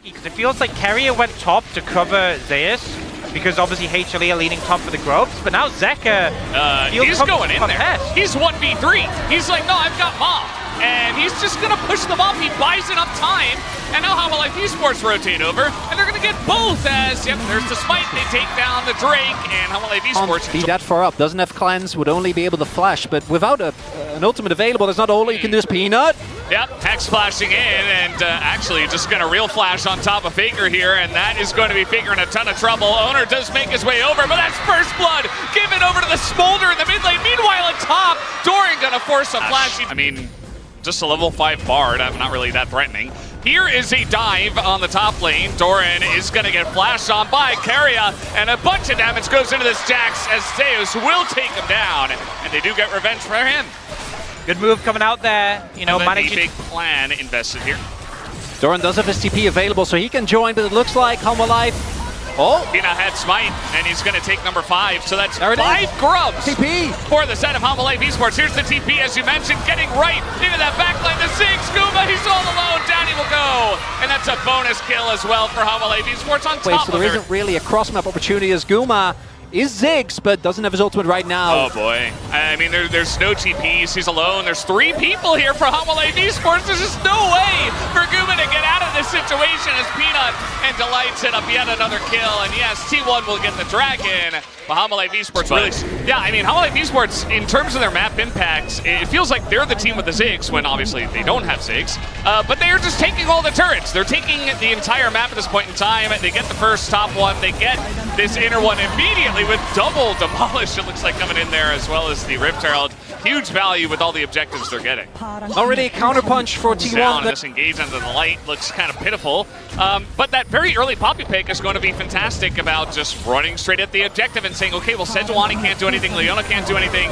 Because it feels like Carrier went top to cover Zeus, because obviously HLE are leaning top for the Grubs, but now Zeka he's going in there. He's 1v3. He's like, no, I've got Mom. And he's just going to push them off. He buys enough time. And now Hanwha Esports rotate over. And they're going to get both as, yep, there's the spike. They take down the Drake. And Hanwha Esports... Be that far up. Doesn't have cleanse. Would only be able to flash. But without an ultimate available, there's not all you can do is Peanut. Yep, Hex flashing in. And actually just going to real flash on top of Faker here. And that is going to be Faker in a ton of trouble. Owner does make his way over. But that's first blood. Given over to the Smolder in the mid lane. Meanwhile, on top, Doran going to force a flash. I mean... just a level 5 Bard, I'm not really that threatening. Here is a dive on the top lane. Doran is going to get flashed on by Carrier, and a bunch of damage goes into this Jax as Zeus will take him down, and they do get revenge for him. Good move coming out there, you know, managing. Big plan invested here. Doran does have his TP available, so he can join, but it looks like Hanwha Life. Oh! Pina had Smite, and he's going to take number 5, so that's 5 is. Grubs TP for the set of Hanwha Esports. Here's the TP, as you mentioned, getting right into that backline. The Zig Scuba, he's all alone. Danny will go, and that's a bonus kill as well for Hanwha Esports on top so there isn't really a cross-map opportunity as Guma is Ziggs, but doesn't have his ultimate right now. Oh boy. I mean, there's no TPs. He's alone. There's 3 people here for Hanwha Esports. There's just no way for Guma to get out of this situation as Peanut and Delight set up yet another kill. And yes, T1 will get the dragon. But Hanwha Esports really... Yeah, I mean, Hanwha Esports, in terms of their map impacts, it feels like they're the team with the Ziggs when obviously they don't have Ziggs. But they are just taking all the turrets. They're taking the entire map at this point in time. They get the first top one. They get this inner one immediately with double demolish, it looks like, coming in there, as well as the Rift Herald. Huge value with all the objectives they're getting. Already a counterpunch for T1. This engage under the light looks kind of pitiful. But that very early Poppy pick is going to be fantastic about just running straight at the objective and saying, okay, well, Sejuani can't do anything, Leona can't do anything.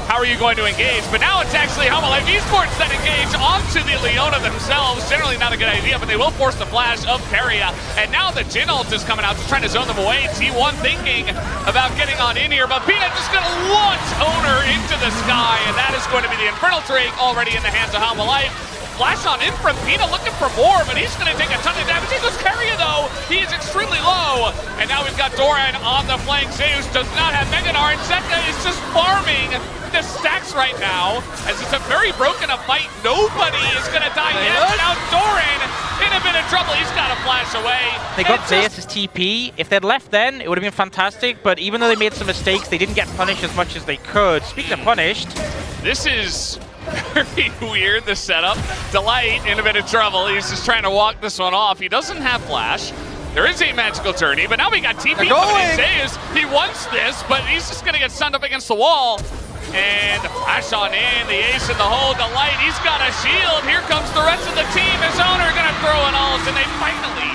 How are you going to engage? But now it's actually Hanwha Esports that engage onto the Leona themselves. Generally not a good idea, but they will force the flash of Carrier. And now the Jhin ult is coming out, just trying to zone them away. T1 thinking about getting on in here, but Peanut just going to launch Owner into the sky, and that is going to be the Infernal Drake already in the hands of Hanwha Life. Flash on in from Peanut, looking for more, but he's going to take a ton of damage. He goes Carrier, though. He is extremely low. And now we've got Doran on the flank. Zeus does not have Meganar, and Zeka is just farming the stacks right now, as it's a very broken up fight. Nobody is going to die yet. But now Doran in a bit of trouble. He's got to flash away. They got Zeus' TP. If they'd left then, it would have been fantastic. But even though they made some mistakes, they didn't get punished as much as they could. Speaking of punished, this is very weird, the setup. Delight in a bit of trouble. He's just trying to walk this one off. He doesn't have flash. There is a magical journey, but now we got TP coming in. Zeus, he wants this, but he's just going to get stunned up against the wall. And the flash on in, the ace in the hole, Delight, he's got a shield. Here comes the rest of the team. His owner going to throw an ult, and they finally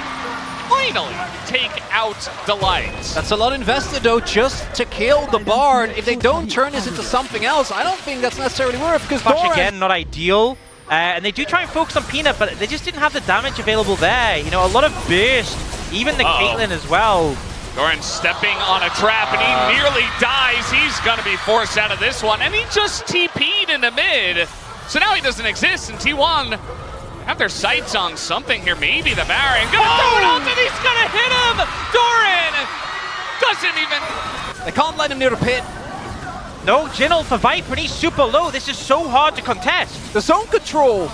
take out Delight. That's a lot invested, though, just to kill the Bard. If they don't turn this into something else, I don't think that's necessarily worth, because Doran... again, not ideal. And they do try and focus on Peanut, but they just didn't have the damage available there. You know, a lot of burst, even the Caitlyn as well. Doran stepping on a trap, and he nearly dies. He's going to be forced out of this one, and he just TP'd in the mid. So now he doesn't exist, and T1 have their sights on something here. Maybe the Baron. Gonna throw it out, and he's gonna hit him! Doran doesn't even... They can't let him near the pit. No, Jhin ult for Viper, and he's super low. This is so hard to contest. The zone control.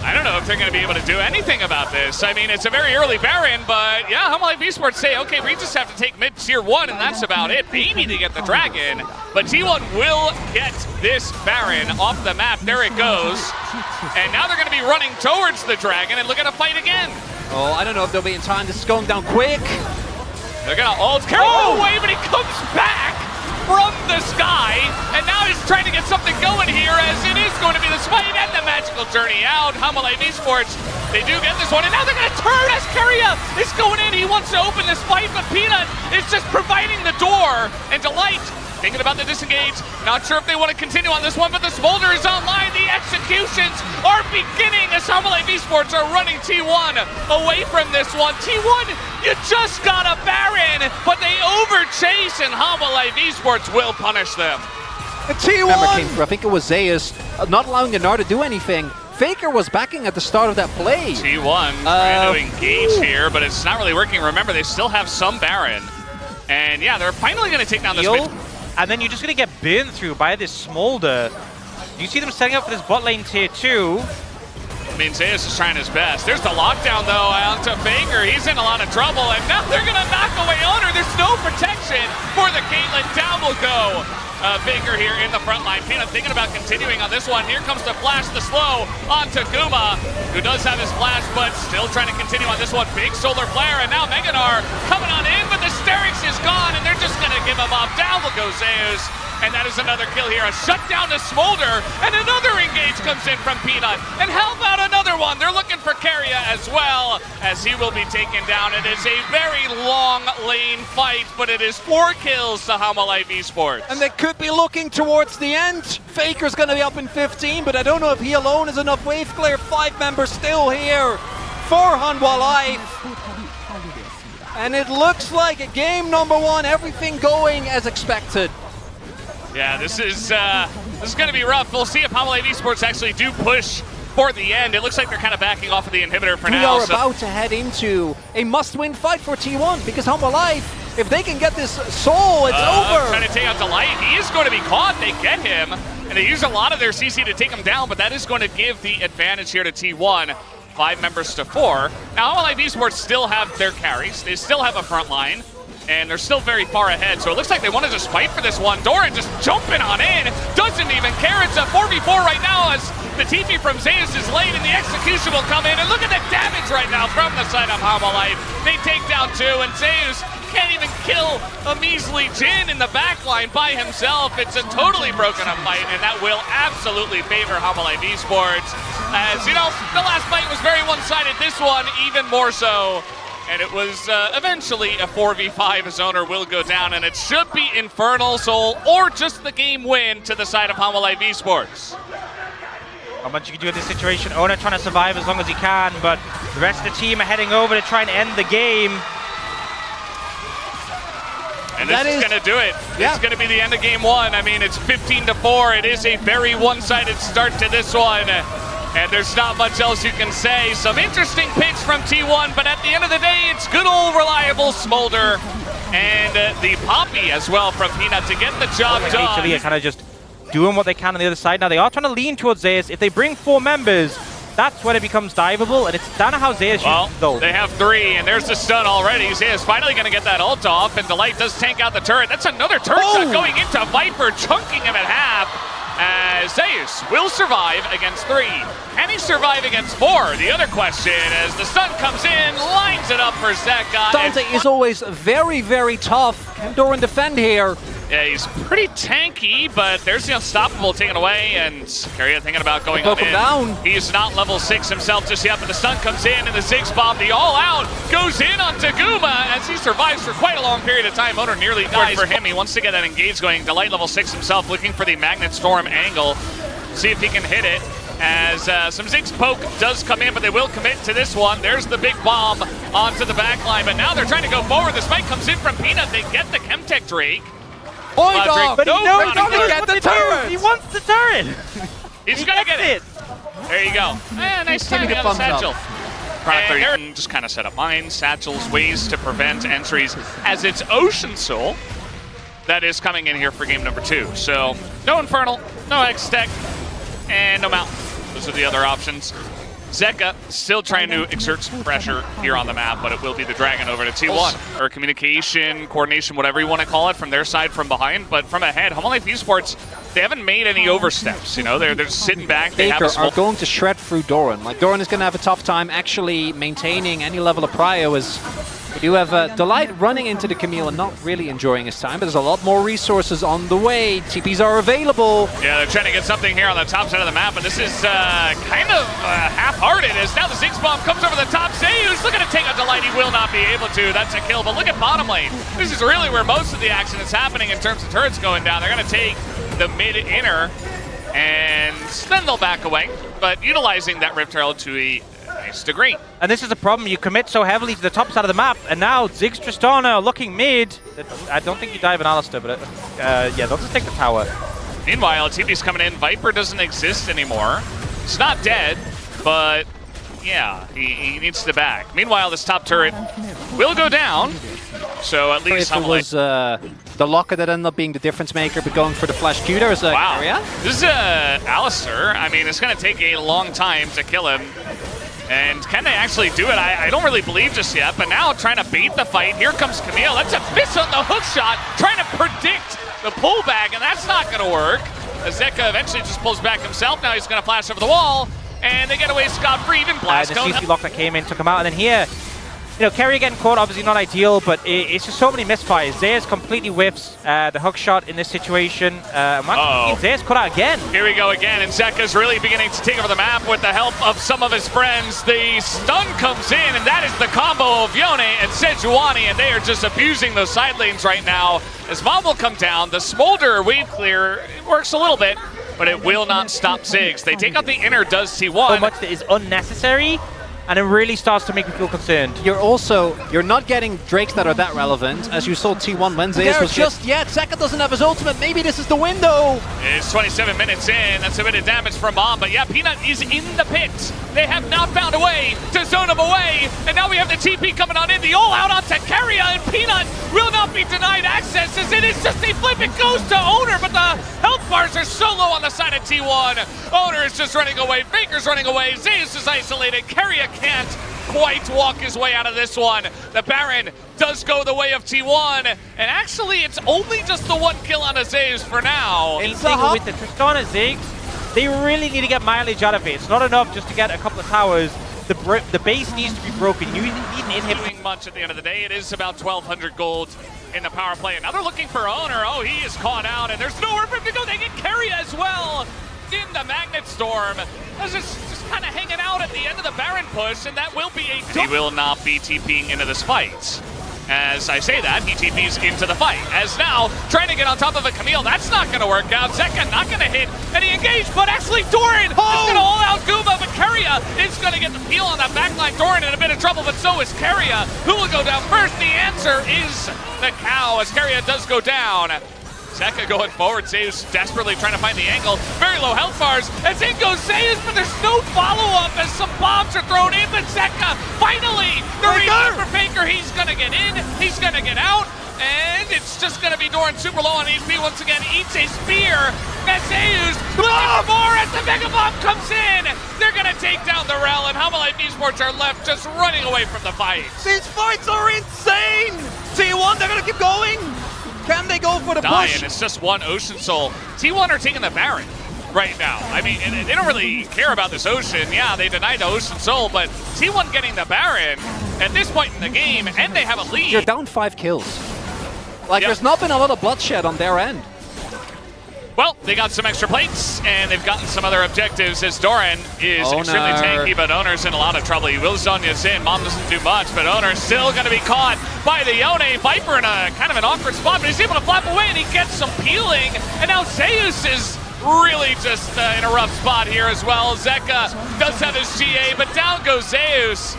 I don't know if they're going to be able to do anything about this. I mean, it's a very early Baron, but yeah, Hanwha Esports say, okay, we just have to take mid tier 1, and that's about it. Maybe to get the dragon, but T1 will get this Baron off the map. There it goes. And now they're going to be running towards the dragon and look at a fight again. Oh, I don't know if they'll be in time. This is going down quick. They're going to ult Carrier away, but he comes back from the sky, and now he's trying to get something going here, as it is going to be the smite and the magical journey out. Hanwha Esports, they do get this one, and now they're going to turn as Carrier is going in. He wants to open this fight, but Peanut is just providing the door, and Delight thinking about the disengage. Not sure if they want to continue on this one, but the Smolder is online. The executions are beginning as Hanwha Esports are running T1 away from this one. T1, you just got a Baron, but they overchase, and Hanwha Esports will punish them. The T1! Remember, I think it was Zeus not allowing the Gnar to do anything. Faker was backing at the start of that play. T1 trying to engage here, but it's not really working. Remember, they still have some Baron. And yeah, they're finally going to take down this mid. And then you're just going to get burned through by this Smolder. Do you see them setting up for this bot lane tier 2? I mean, Zeus is trying his best. There's the lockdown, though, onto Faker. He's in a lot of trouble, and now they're going to knock away Owner. There's no protection for the Caitlyn. Down will go. Faker here in the front line. Peanut thinking about continuing on this one. Here comes the flash, the slow onto Guma, who does have his flash, but still trying to continue on this one. Big solar flare, and now Meganar coming on in, but the Sterix is gone, and they're just going to give him up. Down will go Zeus. And that is another kill here. A shutdown to Smolder, and another engage comes in from Peanut. And how about another one? They're looking for Keria as well, as he will be taken down. It is a very long lane fight, but it is 4 kills to Hanwha Life Esports. And they could be looking towards the end. Faker's going to be up in 15, but I don't know if he alone is enough. Wave clear, 5 members still here for Hanwha Life. And it looks like a game number 1, everything going as expected. Yeah, this is going to be rough. We'll see if Hanwha Life Esports actually do push for the end. It looks like they're kind of backing off of the inhibitor for now. We are about to head into a must-win fight for T1 because Hanwha Life, if they can get this soul, it's over. Trying to take out Delight. He is going to be caught. They get him, and they use a lot of their CC to take him down, but that is going to give the advantage here to T1. 5 members to 4. Now, Hanwha Life Esports still have their carries. They still have a front line. And they're still very far ahead, so it looks like they want to just fight for this one. Doran just jumping on in, doesn't even care. It's a 4v4 right now as the TP from Zeus is late and the execution will come in. And look at the damage right now from the side of Hanwha Life. They take down 2, and Zeus can't even kill a measly Jhin in the backline by himself. It's a totally broken up fight, and that will absolutely favor Hanwha Life Esports. As you know, the last fight was very one-sided. This one, even more so. And it was eventually a 4v5 as Owner will go down, and it should be Infernal Soul or just the game win to the side of Hanwha Life Esports. Not much you can do in this situation. Owner trying to survive as long as he can, but the rest of the team are heading over to try and end the game. And this is going to do it. Yeah. It's going to be the end of game 1. I mean, it's 15-4. It is a very one-sided start to this one. And there's not much else you can say. Some interesting picks from T1, but at the end of the day, it's good old reliable Smolder and the Poppy as well from Peanut to get the job done. HLE are kind of just doing what they can on the other side. Now they are trying to lean towards Zeus. If they bring 4 members, that's when it becomes diveable, and it's down to how Zeus uses though. They have 3, and there's the stun already. Zeus finally going to get that ult off, and Delight does tank out the turret. That's another turret shot going into Viper, chunking him in half. As Zeus will survive against 3. Can he survive against 4? The other question as the stun comes in, lines it up for Zeka. Dante is always very, very tough. Can Doran defend here? Yeah, he's pretty tanky, but there's the Unstoppable taken away, and Keria thinking about going Poke on him in. down. He's not level 6 himself just yet, but the stun comes in, and the Ziggs bomb, the all-out, goes in onto Guma as he survives for quite a long period of time. Owner nearly dies for him. He wants to get that engage going. Delight level 6 himself, looking for the Magnet Storm angle. See if he can hit it. As some Ziggs poke does come in, but they will commit to this one. There's the big bomb onto the back line, but now they're trying to go forward. The spike comes in from Peanut. They get the Chemtech Drake. But he knows he's gonna get the turret. He wants the turret. He's gonna get it. There you go. Nice timing on the satchel. And Aaron just kind of set up mines, satchels, ways to prevent entries as it's Ocean Soul that is coming in here for game number 2. So no Infernal, no X-Tech, and no Mountain. Those are the other options. Zeka still trying to exert some pressure here on the map, but it will be the Dragon over to T1. Or communication, coordination, whatever you want to call it, from their side from behind. But from ahead, Hanwha Life Esports, they haven't made any oversteps. You know, they're just sitting back. They have are going to shred through Doran. Like, Doran is going to have a tough time actually maintaining any level of prio as we do have Delight running into the Camille and not really enjoying his time, but there's a lot more resources on the way. TPs are available. Yeah, they're trying to get something here on the top side of the map, but this is kind of half-hearted as now the Ziggs bomb comes over the top. Zeus looking to take out Delight. He will not be able to. That's a kill, but look at bottom lane. This is really where most of the action is happening in terms of turrets going down. They're going to take the mid-inner, and then they'll back away, but utilizing that Rift Herald to a nice degree. And this is a problem. You commit so heavily to the top side of the map, and now Ziggs Tristana looking mid. I don't think you dive an Alistair, but yeah, they'll just take the tower. Meanwhile, TP's coming in. Viper doesn't exist anymore. It's not dead. but yeah, he needs to back. Meanwhile, this top turret will go down, so at least If it was the locker that ended up being the difference maker, but going for the flash Q there is a wow. area. This is Alistair. I mean, it's going to take a long time to kill him. And can they actually do it? I don't really believe just yet, but now trying to bait the fight. Here comes Camille. That's a miss on the hook shot, trying to predict the pullback, and that's not going to work. Zeka eventually just pulls back himself. Now he's going to flash over the wall, and they get away scot-free. Even Blast the Cone. CC lock that came in took him out, and then here, you know, Kerry getting caught, obviously not ideal, but it's just so many misfires. Zayas completely whiffs the hook shot in this situation. Zayas caught out again. Here we go again, and Zeka's really beginning to take over the map with the help of some of his friends. The stun comes in, and that is the combo of Yone and Sejuani, and they are just abusing those side lanes right now. As Mom will come down, the Smolder wave clear, it works a little bit, but it will not stop Ziggs. They take out the inner, does T1. So much that is unnecessary, and it really starts to make me feel concerned. You're not getting Drakes that are that relevant, as you saw T1 when Zayas was just yet. Zeka doesn't have his ultimate. Maybe this is the window. It's 27 minutes in. That's a bit of damage from Mom, but yeah, Peanut is in the pit. They have not found a way to zone him away, and now we have the TP coming on in. The all-out onto Carrier, and Peanut will not be denied access, as it is just a flip. It goes to Owner, but the health bars are so low on the side of T1. Owner is just running away. Faker's running away. Zeus is isolated. Carrier can't quite walk his way out of this one. The Baron does go the way of T1, and actually it's only just the one kill on Zeus for now. With the Tristana Ziggs, they really need to get mileage out of it. It's not enough just to get a couple of towers. The base needs to be broken. You need an inhib. Doing much at the end of the day. It is about 1,200 gold in the power play. And now they're looking for Owner. Oh, he is caught out, and there's nowhere for him to go. They get Carrier as well in the Magnet Storm. That's just kind of hanging out at the end of the Baron push, and that will be a... He will not be TPing into this fight. As I say that, he TPs into the fight. As now, trying to get on top of a Camille, that's not going to work out. Zeka not going to hit, and he engaged, but actually Doran is going to all out Guma, but Carrier is going to get the peel on that backline. Doran in a bit of trouble, but so is Carrier. Who will go down first? The answer is the cow, as Carrier does go down. Zeka going forward, Zeus desperately trying to find the angle. Very low health bars, as in goes Zeus, but there's no follow-up as some bombs are thrown in, but Zeka, finally, the reason for Faker, he's gonna get in, he's gonna get out, and it's just gonna be Doran super low on HP once again, eats a spear, and Zeus looking for more as the Mega Bomb comes in. They're gonna take down the Rel, and Hanwha Esports are left just running away from the fight. These fights are insane. T1, they're gonna keep going. Can they go for the push? It's just one Ocean Soul. T1 are taking the Baron right now. I mean, they don't really care about this Ocean. Yeah, they denied the Ocean Soul, but T1 getting the Baron at this point in the game, and they have a lead. You're down 5 kills. Like, there's not been a lot of bloodshed on their end. Well, they got some extra plates, and they've gotten some other objectives as Doran is extremely tanky, but Owner's in a lot of trouble. He will Zonya's in. Mom doesn't do much, but Owner's still going to be caught by the Yone. Viper in a kind of an awkward spot, but he's able to flap away, and he gets some peeling. And now Zeus is really just in a rough spot here as well. Zeka does have his GA, but down goes Zeus.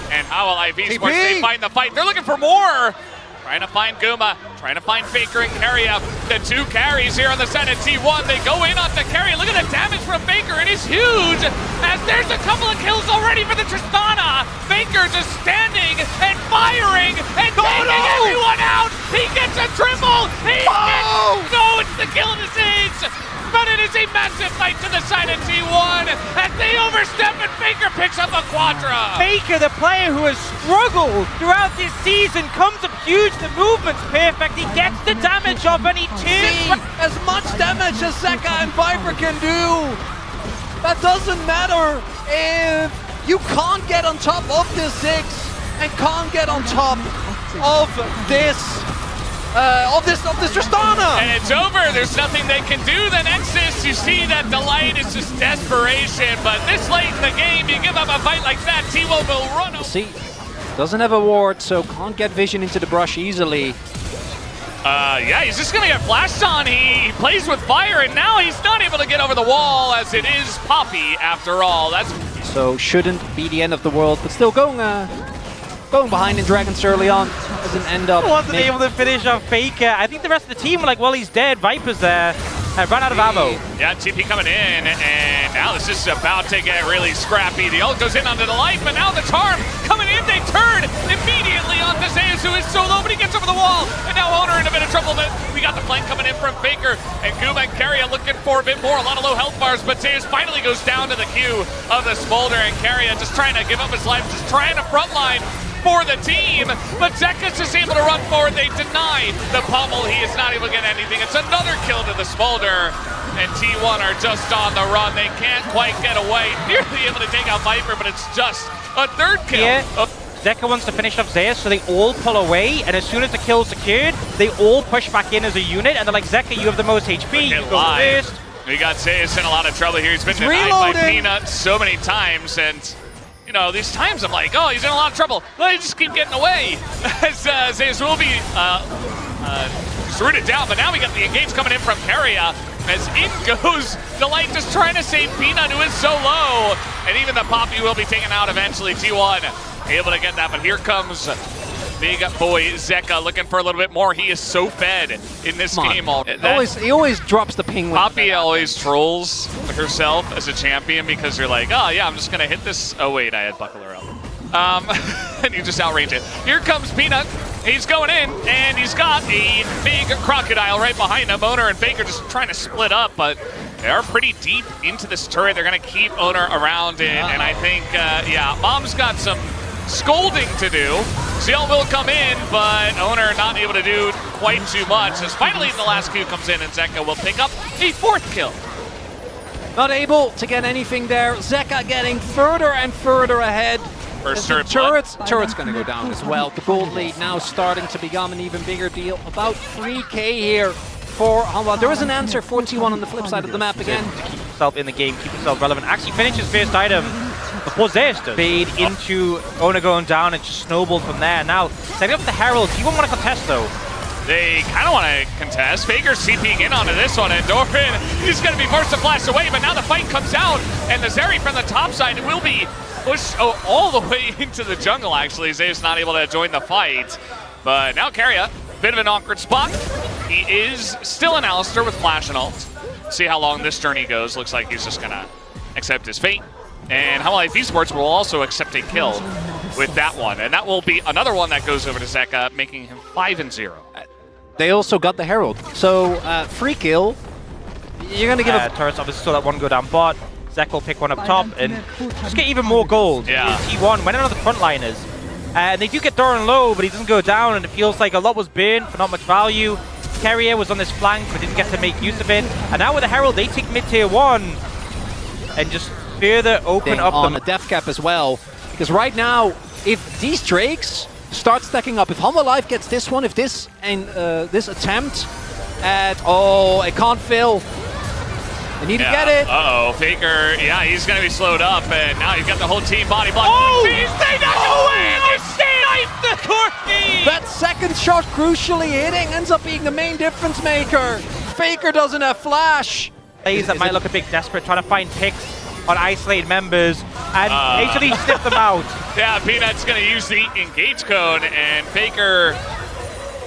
And how will Esports, they find the fight. They're looking for more. Trying to find Guma, trying to find Faker and Carrier. The two carries here on the side of T1. They go in on the Carrier. Look at the damage from Faker. It is huge. As there's a couple of kills already for the Tristana. Faker just standing and firing and taking everyone out. He gets a triple. No, it's the kill of the Ziggs. But it is a massive fight to the side of T1 as they overstep and Faker picks up a Quadra. Faker, the player who has struggled throughout this season, comes up huge. The movement's perfect. He gets the damage off and he turns. As much damage as Zeka and Viper can do, that doesn't matter if you can't get on top of this Ziggs and can't get on top of this Tristana. And it's over. There's nothing they can do. The Nexus, you see that delight is just desperation. But this late in the game, you give up a fight like that, T1 will run. See, doesn't have a ward, so can't get vision into the brush easily. Yeah, he's just gonna get flashed on. He plays with fire, and now he's not able to get over the wall, as it is Poppy after all. So shouldn't be the end of the world, but still going behind in Dragons early on doesn't end up. Wasn't able to finish off Faker. I think the rest of the team were like, well, he's dead. Viper's there. Run out of ammo. Yeah, TP coming in, and now this is about to get really scrappy. The ult goes in onto the light, but now the charm coming in. They turn immediately onto Zeus, who is so low, but he gets over the wall. And now Owner in a bit of trouble, but we got the flank coming in from Faker. And Guma and Carrier looking for a bit more. A lot of low health bars, but Zeus finally goes down to the queue of the Smolder, and Carrier just trying to give up his life, just trying to frontline for the team, but Zeka's just able to run forward. They deny the pummel. He is not able to get anything. It's another kill to the Smolder, and T1 are just on the run. They can't quite get away. Nearly able to take out Viper, but it's just a third kill. Yeah. Zeka wants to finish off Zeus, so they all pull away, and as soon as the kill's secured, they all push back in as a unit, and they're like, Zeka, you have the most HP, you go first. We got Zeus in a lot of trouble here. He's been denied by Peanut so many times, and you know, these times I'm like, oh, he's in a lot of trouble. Let me just keep getting away. As Zeus will be rooted down, but now we got the engage coming in from Carrier. As in goes Delight, just trying to save Peanut, who is so low. And even the Poppy will be taken out eventually. T1 able to get that, but here comes big boy Zeka looking for a little bit more. He is so fed in this game. He always drops the ping. Poppy always trolls herself as a champion because you're like, oh yeah, I'm just gonna hit this. Oh wait, I had Buckler up. And you just outrange it. Here comes Peanut. He's going in, and he's got a big crocodile right behind him. Owner and Faker just trying to split up, but they are pretty deep into this turret. They're gonna keep Owner around it, and I think, yeah, Mom's got some scolding to do. Zeal will come in, but Owner not able to do quite too much. As finally the last Q comes in, and Zeka will pick up a fourth kill. Not able to get anything there. Zeka getting further and further ahead. First turret's going to go down as well. The gold lead now starting to become an even bigger deal. About 3K here for Hanwha. There is an answer for T1 on the flip side of the map again. To keep himself in the game, keep himself relevant. Actually finishes first item before Zeus does. Fade into Owner going down and just snowballed from there. Now, setting up the Herald. He won't want to contest though. They kind of want to contest. Faker's CPing in onto this one, and Doran is going to be forced to flash away, but now the fight comes out, and the Zeri from the top side will be pushed all the way into the jungle, actually. Zeus not able to join the fight, but now Carrier, bit of an awkward spot. He is still an Alistair with flash and ult. See how long this journey goes. Looks like he's just going to accept his fate. And Hanwha Esports will also accept a kill with that one, and that will be another one that goes over to Zeka, making him 5-0. They also got the Herald, so free kill. You're going to give a turrets obviously saw that one go down bot. Zek will pick one up top and just get even more gold. Yeah. T1 went another frontliners. And they do get Doran low, but he doesn't go down, and it feels like a lot was burned for not much value. Carrier was on this flank, but didn't get to make use of it. And now with the Herald, they take mid-tier 1 and just further open up on the death cap as well. Because right now, if these Drakes start stacking up, if Hanwha Life gets this one, if this and this attempt at, oh, it can't fill. They need to get it. Uh-oh, Faker, yeah, he's going to be slowed up, and now he's got the whole team body block. Oh! They knock it away, and they snipe the Corky! That second shot crucially hitting ends up being the main difference maker. Faker doesn't have flash. Plays that might look a bit desperate, trying to find picks on isolated members, and actually sniff them out. Yeah, Peanut's going to use the engage code, and Faker...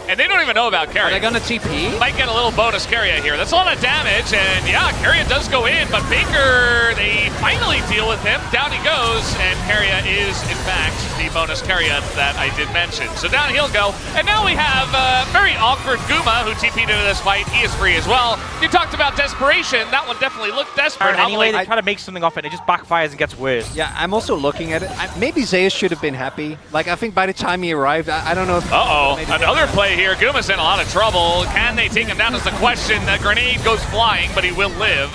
And they don't even know about Carrier. Are they going to TP? Might get a little bonus Carrier here. That's a lot of damage, and yeah, Carrier does go in, but Faker, they finally deal with him. Down he goes, and Carrier is, in fact, the bonus Carrier that I did mention. So down he'll go, and now we have very awkward Guma, who TP'd into this fight. He is free as well. You talked about desperation. That one definitely looked desperate. Anyway, they try to make something off it, and it just backfires and gets worse. Yeah, I'm also looking at it. Maybe Zeus should have been happy. Like, I think by the time he arrived, I don't know if... Uh-oh, another play here. Guma's in a lot of trouble. Can they take him down is the question. The grenade goes flying, but he will live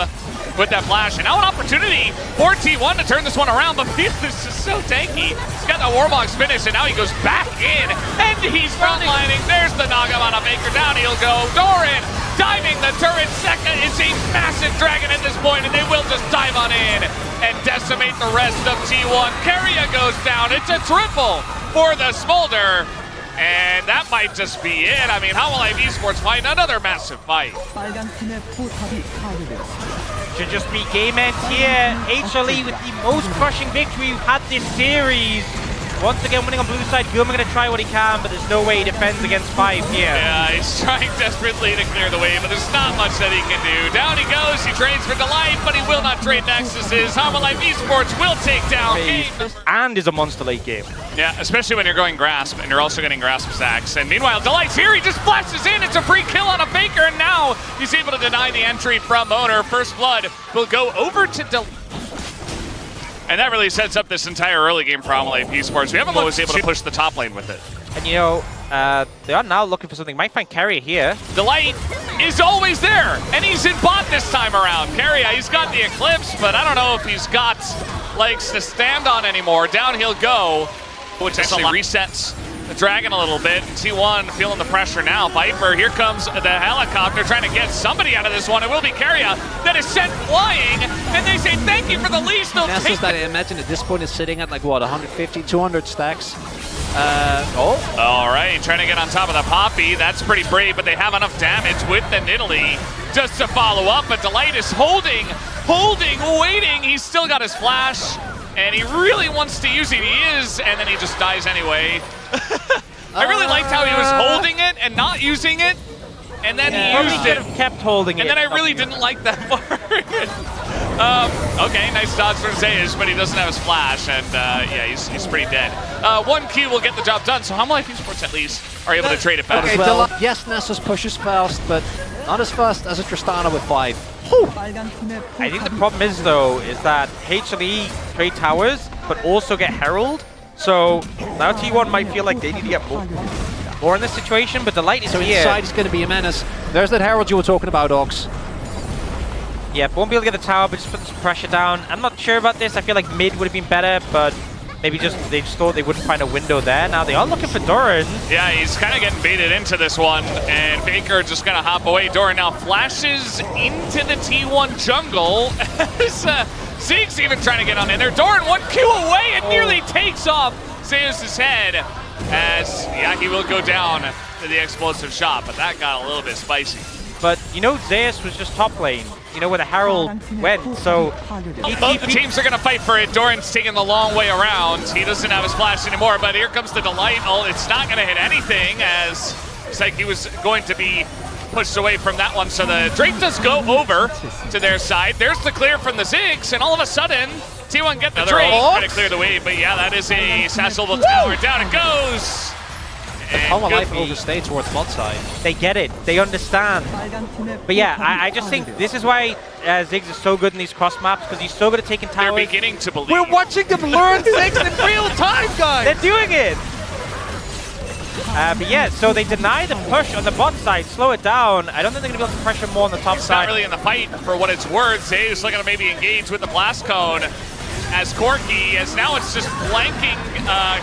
with that flash. And now an opportunity for T1 to turn this one around, but this is so tanky. He's got the Warbox finish, and now he goes back in, and he's frontlining. There's the Nagamon on Baker. Down he'll go. Doran diving the turret. Zeka is a massive dragon at this point, and they will just dive on in and decimate the rest of T1. Carrier goes down. It's a triple for the Smolder. And that might just be it. I mean, Hanwha Esports fight another massive fight. Should just be game end here. HLE with the most crushing victory we've had this series. once again winning on blue side. Guma gonna try what he can, but there's no way he defends against 5 here. Yeah, he's trying desperately to clear the way, but there's not much that he can do. Down he goes, he trades for Delight, but he will not trade Nexuses. Hanwha Life Esports will take down game. And is a monster late game. Yeah, especially when you're going Grasp, and you're also getting Grasp stacks. And meanwhile, Delight's here, he just flashes in, it's a free kill on a Faker, and now he's able to deny the entry from Owner. First Blood will go over to Delight. And that really sets up this entire early game for Hanwha Life Esports. We haven't was able to push the top lane with it. And you know, they are now looking for something. Might find Carrier here. Delight is always there, and he's in bot this time around. Carrier, he's got the Eclipse, but I don't know if he's got legs to stand on anymore. Down he'll go, which actually resets the Dragon a little bit. T1 feeling the pressure now. Viper, here comes the helicopter trying to get somebody out of this one. It will be Carrier that is sent flying, and they say thank you for the leash. They'll take that I imagine at this point is sitting at like what, 150, 200 stacks. All right, trying to get on top of the Poppy. That's pretty brave, but they have enough damage with the Nidalee just to follow up. But Delight is holding, waiting. He's still got his flash, and he really wants to use it. He is, and then he just dies anyway. I really liked how he was holding it and not using it, and then he used it. Kept holding it. And then I really didn't like that part. Okay, nice dodge from Zeus, but he doesn't have his flash, and yeah, he's pretty dead. 1 Q will get the job done, so Hanwha Life Esports at least are able to trade it fast. Okay, well. Yes, Nessus pushes fast, but not as fast as a Tristana with 5. I think the problem is, though, is that HLE trade towers, but also get Herald. So now T1 might feel like they need to get more in this situation, but Delight is here. Inside is going to be a menace. There's that Herald you were talking about, Ox. Yeah, won't be able to get the tower, but just put some pressure down. I'm not sure about this. I feel like mid would have been better, but maybe they just thought they wouldn't find a window there. Now they are looking for Doran. Yeah, he's kind of getting baited into this one, and Faker just gonna hop away. Doran now flashes into the T1 jungle. Zeke's even trying to get on in there. Doran 1 Q away and nearly takes off Zeus' head, as yeah, he will go down to the explosive shot, but that got a little bit spicy. But you know, Zeus was just top lane, you know, where the Herald went, so both the teams are going to fight for it. Doran's taking the long way around. He doesn't have his flash anymore, but here comes the Delight. Oh, it's not going to hit anything, as it's like he was going to be pushed away from that one. So the Drake does go over to their side. There's the clear from the Ziggs, and all of a sudden, T1 get the Drake. Trying to clear the way, but yeah, that is a Sassolville tower. Down it goes. Hanwha Life overstay towards bot side. They get it. They understand. But yeah, I just think this is why Ziggs is so good in these cross maps, because he's so good at taking towers. They're beginning to believe. We're watching them learn Ziggs in real time, guys. They're doing it. But yeah, so they deny the push on the bot side, slow it down. I don't think they're going to be able to pressure more on the top side. Not really in the fight for what it's worth. Zeus looking to maybe engage with the blast cone as Corki, as now it's just flanking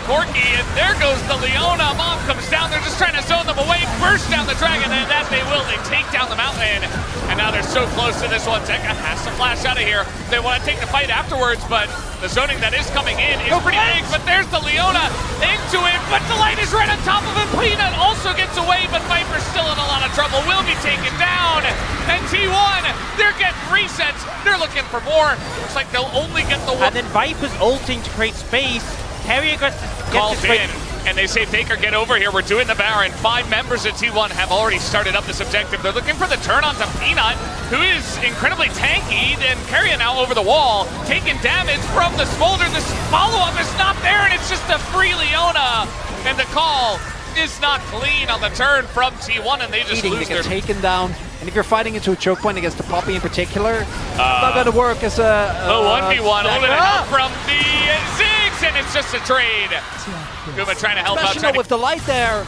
Corki, and there goes the Leona. Mom comes down, they're just trying to zone them away, burst down the dragon, and that they will. They take down the mountain, and now they're so close to this one. Tekka has to flash out of here. They want to take the fight afterwards, but the zoning that is coming in is pretty big, but there's the Leona into it, but Delight is right on top of him. Peanut also gets away, but Viper's still in a lot of trouble, will be taken down, and T1, they're getting resets, they're looking for more. Looks like they'll only get the one. And then Viper's ulting to create space. Carrier gets called in, and they say, Faker, get over here, we're doing the Baron. 5 members of T1 have already started up this objective. They're looking for the turn onto Peanut, who is incredibly tanky, and Carrier now over the wall, taking damage from the Smolder. This follow-up is not there, and it's just a free Leona, and the call is not clean on the turn from T1, and they just lose their... taken down. And if you're fighting into a choke point against the Poppy in particular, it's not going to work as a... 1v1, holding it out from the Ziggs, and it's just a trade. Guma trying to help out. With the light there.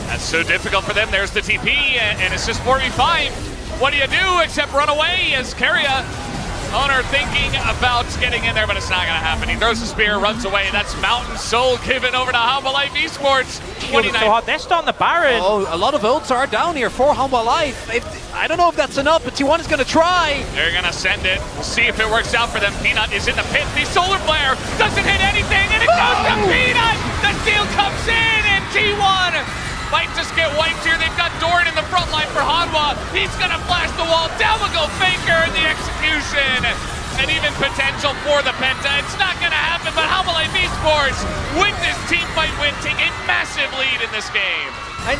That's so difficult for them. There's the TP, and it's just 4v5. What do you do except run away as Carrier? Owner thinking about getting in there, but it's not going to happen. He throws the spear, runs away. That's Mountain Soul given over to Hanwha Life Esports. 29. So hard. They're starting the Baron. Oh, a lot of ults are down here for Hanwha Life. I don't know if that's enough, but T1 is going to try. They're going to send it. We'll see if it works out for them. Peanut is in the pit. The Solar Flare doesn't hit anything, and it goes to Peanut. The steal comes in, and T1 might just get wiped here. They've got Doran in the front line for Hanwha. He's going to flash the wall. Down will go Faker in the execution. and even potential for the Penta. It's not going to happen, but Hanwha Esports with this team fight win, take a massive lead in this game. And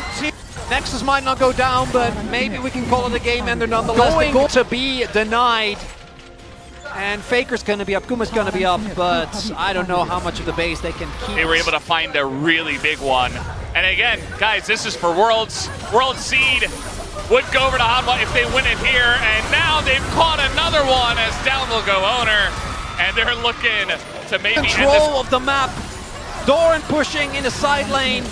Nexus might not go down, but maybe we can call it a game ender nonetheless. Going to be denied. And Faker's going to be up, Kuma's going to be up, but I don't know how much of the base they can keep. They were able to find a really big one. And again, guys, this is for Worlds. World Seed would go over to Hanwha if they win it here, and now they've caught another one as down will go Owner, and they're looking to maybe control of the map. Doran pushing in the side lane.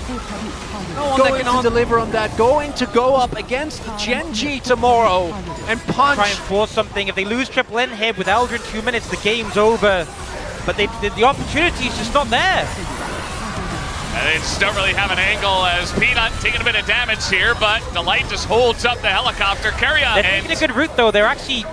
No one that can deliver on that. Going to go up against Genji tomorrow and punch. Try and force something. If they lose triple N here with Elder in 2 minutes, the game's over. But the opportunity is just not there. And they just don't really have an angle as Peanut taking a bit of damage here, but Delight just holds up the helicopter. Carrier. They're taking a good route though. They're actually,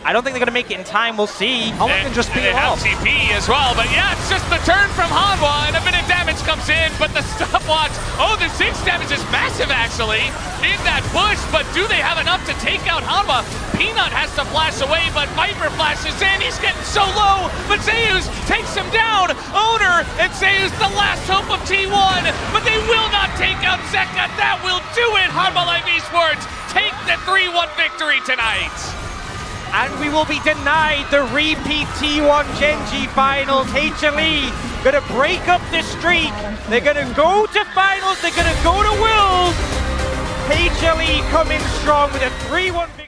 I don't think they're going to make it in time. We'll see. Hanwha can just peel off. TP as well, but yeah, it's just the turn from Hanwha, and a bit of damage comes in, but the stopwatch, oh, the 6 damage is massive actually in that push, but do they have enough to take out Hanwha? Peanut has to flash away, but Viper flashes in, he's getting so low, but Zeus takes him down. Owner and Zeus, the last hope of T1, but they will not take out Zeka. That will do it. Hanwha Esports take the 3-1 victory tonight. And we will be denied the repeat T1 Genji finals. HLE gonna break up the streak. They're gonna go to finals. They're gonna go to Worlds. HLE coming strong with a 3-1 victory.